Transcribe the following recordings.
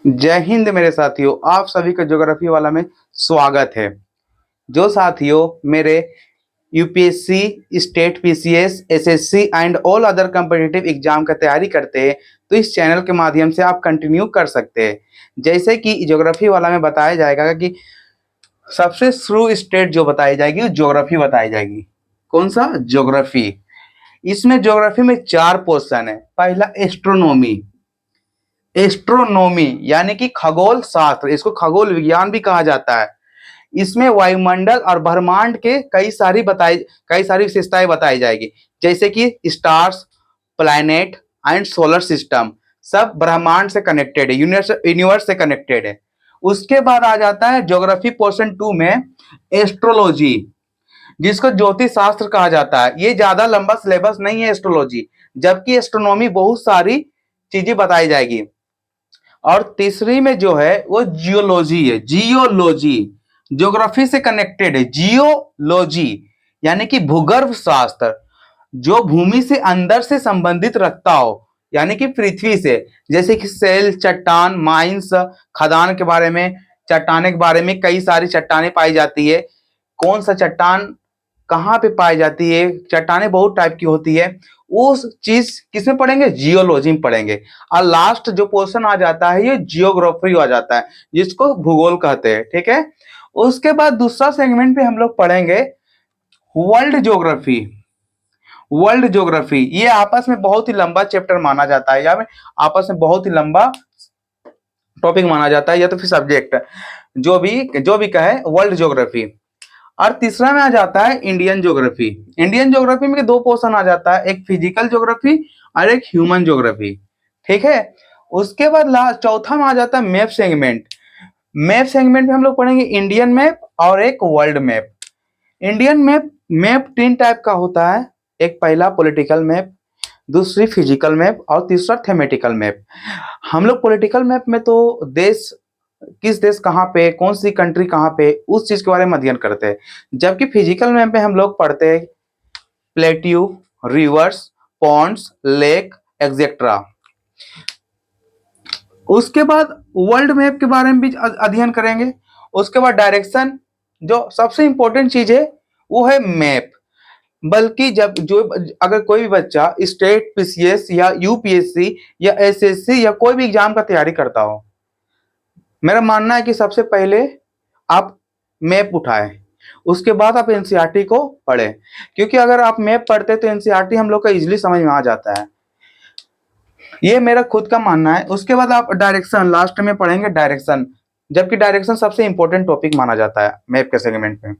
जय हिंद मेरे साथियों, आप सभी का ज्योग्राफी वाला में स्वागत है। जो साथियों मेरे UPSC, state PCS, SSC and all other competitive exam का तैयारी करते हैं तो इस चैनल के माध्यम से आप कंटिन्यू कर सकते हैं। जैसे कि ज्योग्राफी वाला में बताया जाएगा कि सबसे शुरू स्टेट जो बताई जाएगी वो ज्योग्राफी बताई जाएगी। कौन सा? ज्योग्राफी। इसमें ज्योग्राफी में 4 पोर्शन है। पहला एस्ट्रोनॉमी। एस्ट्रोनॉमी यानी कि खगोल शास्त्र, इसको खगोल विज्ञान भी कहा जाता है। इसमें वायुमंडल और ब्रह्मांड के कई सारी विशेषताएं बताई जाएगी, जैसे कि stars, planet and solar system सब ब्रह्मांड से कनेक्टेड है, यूनिवर्स से कनेक्टेड है। उसके बाद आ जाता है ज्योग्राफी पोर्शन 2 में एस्ट्रोलॉजी, जिसको ज्योतिष शास्त्र कहा जाता है। ये ज्यादा लंबा सिलेबस नहीं है एस्ट्रोलॉजी, जबकि एस्ट्रोनॉमी बहुत सारी चीजें बताई जाएगी। और तीसरी में जो है वो जियोलॉजी है। जियोलॉजी ज्योग्राफी से कनेक्टेड है। जियोलॉजी यानी कि भूगर्भ शास्त्र, जो भूमि से अंदर से संबंधित रखता हो, यानी कि पृथ्वी से, जैसे कि सेल, चट्टान, माइंस, खदान के बारे में, चट्टाने के बारे में। कई सारी चट्टाने पाई जाती है। कौन सा चट्टान कहाँ पे पाई जाती है, चट्टाने बहुत टाइप की होती है, उस चीज किसमें पढ़ेंगे? जियोलॉजी में पढ़ेंगे। और लास्ट जो पोर्शन आ जाता है ये जियोग्राफी आ जाता है, जिसको भूगोल कहते हैं। ठीक है। उसके बाद दूसरा सेगमेंट पे हम लोग पढ़ेंगे वर्ल्ड ज्योग्राफी। वर्ल्ड ज्योग्राफी ये आपस में बहुत ही लंबा चैप्टर माना जाता है, या में आपस में बहुत ही लंबा टॉपिक माना जाता है, या तो फिर सब्जेक्ट, जो भी कहे वर्ल्ड ज्योग्राफी। और तीसरा में आ जाता है इंडियन ज्योग्राफी। इंडियन ज्योग्राफी में 2 पोर्शन आ जाता है, एक फिजिकल ज्योग्राफी और एक ह्यूमन ज्योग्राफी। ठीक है। उसके बाद लास्ट चौथा में आ जाता है मैप सेगमेंट। मैप सेगमेंट में हम लोग पढ़ेंगे इंडियन मैप और एक world map. Indian map, map 3 type का होता है। एक पहला पॉलिटिकल मैप, दूसरी फिजिकल मैप और तीसरा थेमेटिकल मैप। हम लोग पॉलिटिकल मैप में तो देश, किस देश कहाँ पे, कौन सी कंट्री कहाँ पे, उस चीज के बारे में अध्ययन करते हैं। जबकि फिजिकल मैप में हम लोग पढ़ते हैं plateau, rivers, ponds, lake, etcetera. उसके बाद वर्ल्ड मैप के बारे में भी अध्ययन करेंगे। उसके बाद डायरेक्शन, जो सबसे इंपॉर्टेंट चीज है वो है मैप। बल्कि जब जो अगर कोई भी बच्चा स्टेट पीसीएस या यूपीएससी या एसएससी या कोई भी एग्जाम का तैयारी करता हो, मेरा मानना है कि सबसे पहले आप मैप उठाएं, उसके बाद आप एनसीईआरटी को पढ़ें। क्योंकि अगर आप मैप पढ़ते तो एनसीईआरटी हम लोग का इजीली समझ में आ जाता है। ये मेरा खुद का मानना है। उसके बाद आप डायरेक्शन लास्ट में पढ़ेंगे, डायरेक्शन, जबकि डायरेक्शन सबसे इंपॉर्टेंट टॉपिक माना जाता है मैप के सेगमेंट में।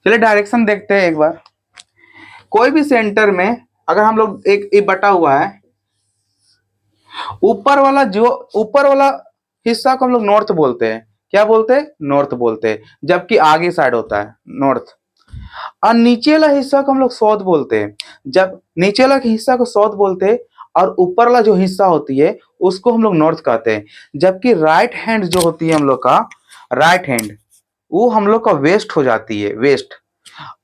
चलिए डायरेक्शन देखते हैं एक बार। कोई भी सेंटर में अगर हम लोग एक बटा हुआ है, ऊपर वाला हिस्सा को हम लोग नॉर्थ बोलते हैं। क्या बोलते हैं? नॉर्थ बोलते हैं। जबकि आगे साइड होता है नॉर्थ। और नीचे वाला हिस्सा को हम लोग साउथ बोलते हैं। जब नीचे वाला हिस्सा को साउथ बोलते हैं और ऊपर वाला जो हिस्सा होती है उसको हम लोग नॉर्थ कहते हैं। जबकि राइट हैंड जो होती है हम लोग का, राइट हैंड, वो हम लोग का वेस्ट हो जाती है, वेस्ट।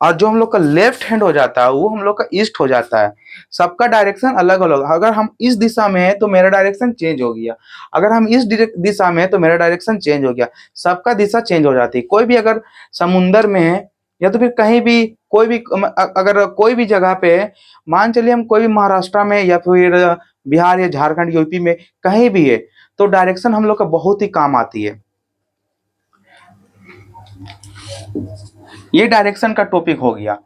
और जो हम लोग का लेफ्ट हैंड हो जाता है वो हम लोग का ईस्ट हो जाता है। सबका डायरेक्शन अलग अलग। अगर हम इस दिशा में है तो मेरा डायरेक्शन चेंज हो गया, अगर हम इस दिशा में है तो मेरा डायरेक्शन चेंज हो गया। सबका दिशा चेंज हो जाती है। कोई भी अगर समुंदर में है या तो फिर कहीं भी, कोई भी अगर कोई भी जगह पे है, मान चलिए हम कोई भी महाराष्ट्र में या फिर बिहार या झारखंड यूपी में कहीं भी है, तो डायरेक्शन हम लोग का बहुत ही काम आती है। ये डायरेक्शन का टॉपिक हो गया।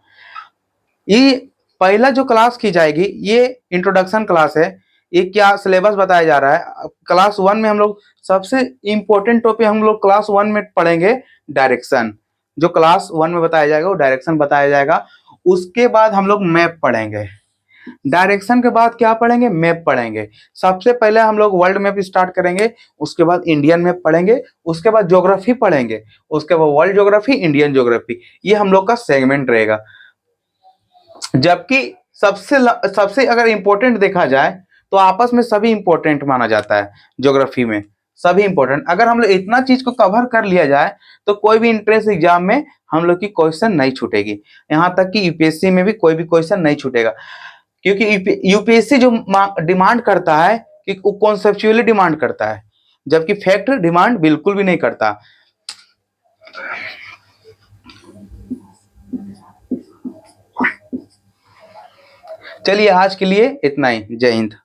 ये पहला जो क्लास की जाएगी ये इंट्रोडक्शन क्लास है। ये क्या सिलेबस बताया जा रहा है? क्लास 1 में हम लोग सबसे इंपॉर्टेंट टॉपिक हम लोग क्लास 1 में पढ़ेंगे डायरेक्शन। जो क्लास 1 में बताया जाएगा वो डायरेक्शन बताया जाएगा। उसके बाद हम लोग मैप पढ़ेंगे। डायरेक्शन के बाद क्या पढ़ेंगे? मैप पढ़ेंगे। सबसे पहले हम लोग वर्ल्ड मैप स्टार्ट करेंगे, उसके बाद इंडियन मैप पढ़ेंगे, उसके बाद ज्योग्राफी पढ़ेंगे, उसके बाद वर्ल्ड ज्योग्राफी, इंडियन ज्योग्राफी। ये हम लोग का सेगमेंट रहेगा। जबकि सबसे अगर इंपॉर्टेंट देखा जाए तो आपस में सभी इंपॉर्टेंट माना जाता है ज्योग्राफी में, सभी इंपॉर्टेंट। अगर हम लोग इतना चीज को कवर कर लिया जाए तो कोई भी इंट्रेंस एग्जाम में हम लोग की क्वेश्चन नहीं छूटेगी। यहाँ तक कि यूपीएससी में भी कोई भी क्वेश्चन नहीं छूटेगा। क्योंकि यूपीएससी जो डिमांड करता है कि वो कॉन्सेप्चुअली डिमांड करता है। जबकि फैक्ट डिमांड बिल्कुल भी नहीं करता। चलिए आज के लिए इतना ही। जय हिंद।